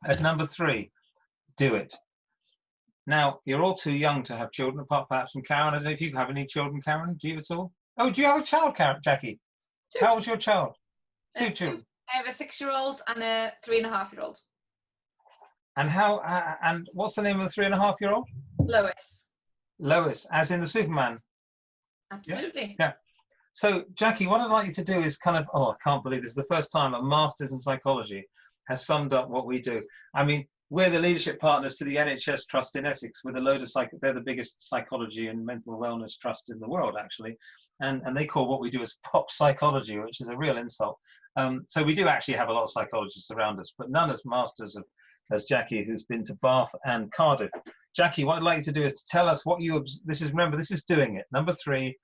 At number 3, do it. Now, you're all too young to have children, apart perhaps from Karen. I don't know if you have any children, Karen. Do you at all? Oh, do you have a child, Karen, Jackie? 2. How old's your child? 2 2. children. I have a 6-year-old and a 3.5-year-old. And and what's the name of the 3.5-year-old? Lois. Lois, as in the Superman. Absolutely. Yeah. So, Jackie, what I'd like you to do is kind of, I can't believe this is the first time a master's in psychology has summed up what we do. I mean, we're the leadership partners to the NHS Trust in Essex with a load of they're the biggest psychology and mental wellness trust in the world, actually. And they call what we do as pop psychology, which is a real insult. So we do actually have a lot of psychologists around us, but none as masters as Jackie, who's been to Bath and Cardiff. Jackie, what I'd like you to do is to tell us what remember, this is doing it. Number 3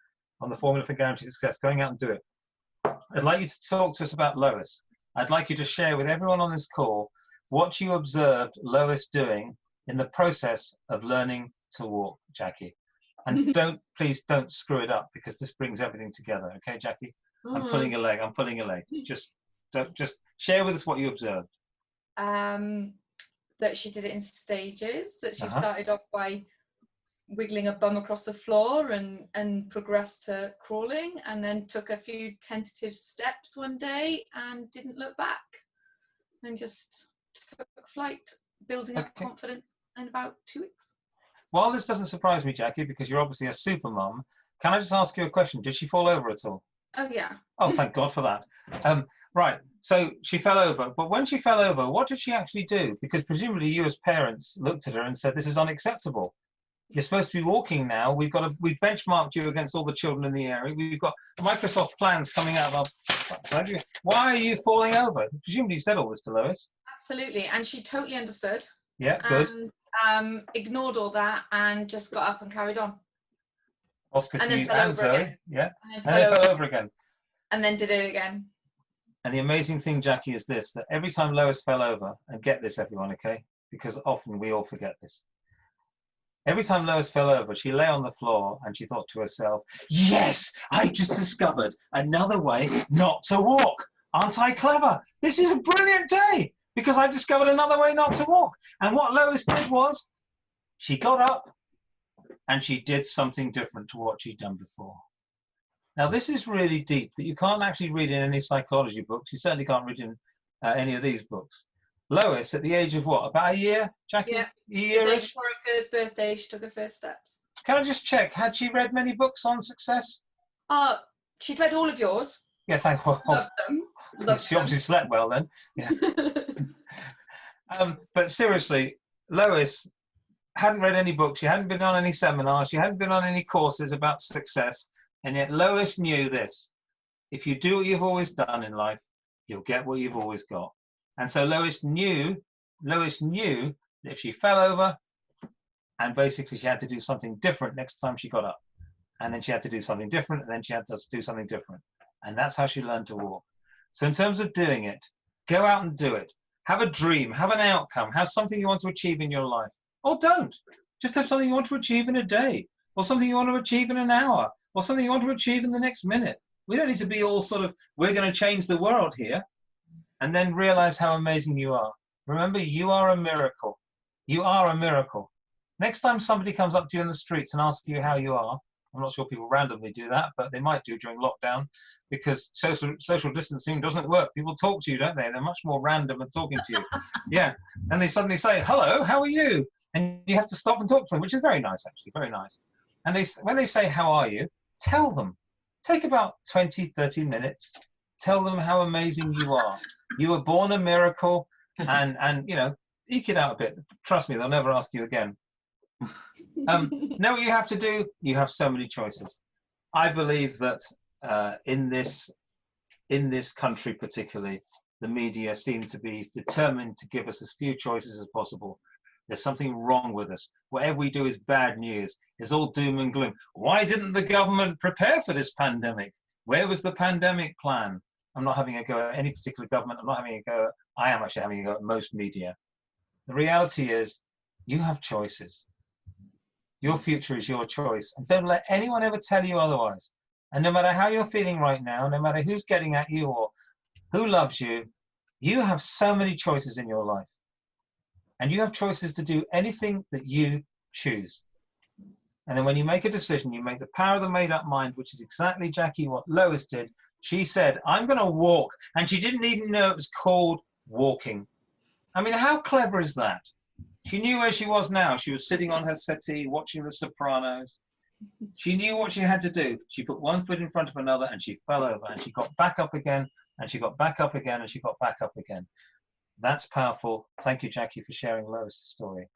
on the formula for guaranteed success, going out and do it. I'd like you to talk to us about Lois. I'd like you to share with everyone on this call what you observed Lois doing in the process of learning to walk, Jackie. And please don't screw it up, because this brings everything together. Okay, Jackie? I'm pulling a leg. Just share with us what you observed. That she did it in stages, that she started off by wiggling a bum across the floor and progressed to crawling, and then took a few tentative steps one day and didn't look back and just took flight, building up confidence in about 2 weeks. While this doesn't surprise me, Jackie, because you're obviously a super mum, can I just ask you a question? Did she fall over at all? Oh, yeah. Oh, thank God for that. Right, so she fell over, but when she fell over, what did she actually do? Because presumably you as parents looked at her and said, this is unacceptable. You're supposed to be walking now. We've benchmarked you against all the children in the area. We've got Microsoft plans coming out of our... Why are you falling over? Presumably you said all this to Lois. Absolutely, and she totally understood. Yeah, good. And ignored all that and just got up and carried on. Oscar and to then you fell and over Zoe. again. Yeah, And then fell over again. And then did it again. And the amazing thing, Jackie, is this, that every time Lois fell over, and get this, everyone, okay? Because often we all forget this. Every time Lois fell over, she lay on the floor and she thought to herself, yes, I just discovered another way not to walk. Aren't I clever? This is a brilliant day because I've discovered another way not to walk. And what Lois did was she got up and she did something different to what she'd done before. Now, this is really deep that you can't actually read in any psychology books. You certainly can't read in any of these books. Lois, at the age of what, about a year, Jackie? Yeah, a year-ish? the day before her first birthday, she took her first steps. Can I just check, had she read many books on success? She'd read all of yours. Yeah, thank you. Loved them. She obviously slept well then. Yeah. But seriously, Lois hadn't read any books, she hadn't been on any seminars, she hadn't been on any courses about success, and yet Lois knew this. If you do what you've always done in life, you'll get what you've always got. And so Lois knew that if she fell over, and basically she had to do something different next time she got up. And then she had to do something different, and then she had to do something different. And that's how she learned to walk. So in terms of doing it, go out and do it. Have a dream, have an outcome, have something you want to achieve in your life. Or don't. Just have something you want to achieve in a day, or something you want to achieve in an hour, or something you want to achieve in the next minute. We don't need to be all sort of, we're going to change the world here. And then realize how amazing you are. Remember, you are a miracle. You are a miracle. Next time somebody comes up to you in the streets and asks you how you are, I'm not sure people randomly do that, but they might do during lockdown because social distancing doesn't work. People talk to you, don't they? They're much more random at talking to you. Yeah. And they suddenly say, hello, how are you? And you have to stop and talk to them, which is very nice, actually, very nice. And when they say, how are you? Tell them. Take about 20, 30 minutes. Tell them how amazing you are. You were born a miracle, and you know, eke it out a bit. Trust me, they'll never ask you again. Know what you have to do? You have so many choices. I believe that in this country particularly, the media seem to be determined to give us as few choices as possible. There's something wrong with us. Whatever we do is bad news. It's all doom and gloom. Why didn't the government prepare for this pandemic? Where was the pandemic plan? I'm not having a go at any particular government. I'm not having a go at, I am actually having a go at most media. The reality is you have choices. Your future is your choice. And don't let anyone ever tell you otherwise. And no matter how you're feeling right now, no matter who's getting at you or who loves you, you have so many choices in your life. And you have choices to do anything that you choose. And then when you make a decision, you make the power of the made-up mind, which is exactly, Jackie, what Lois did. She said, I'm going to walk. And she didn't even know it was called walking. I mean, how clever is that? She knew where she was now. She was sitting on her settee, watching The Sopranos. She knew what she had to do. She put one foot in front of another and she fell over, and she got back up again, and she got back up again, and she got back up again. That's powerful. Thank you, Jackie, for sharing Lois' story.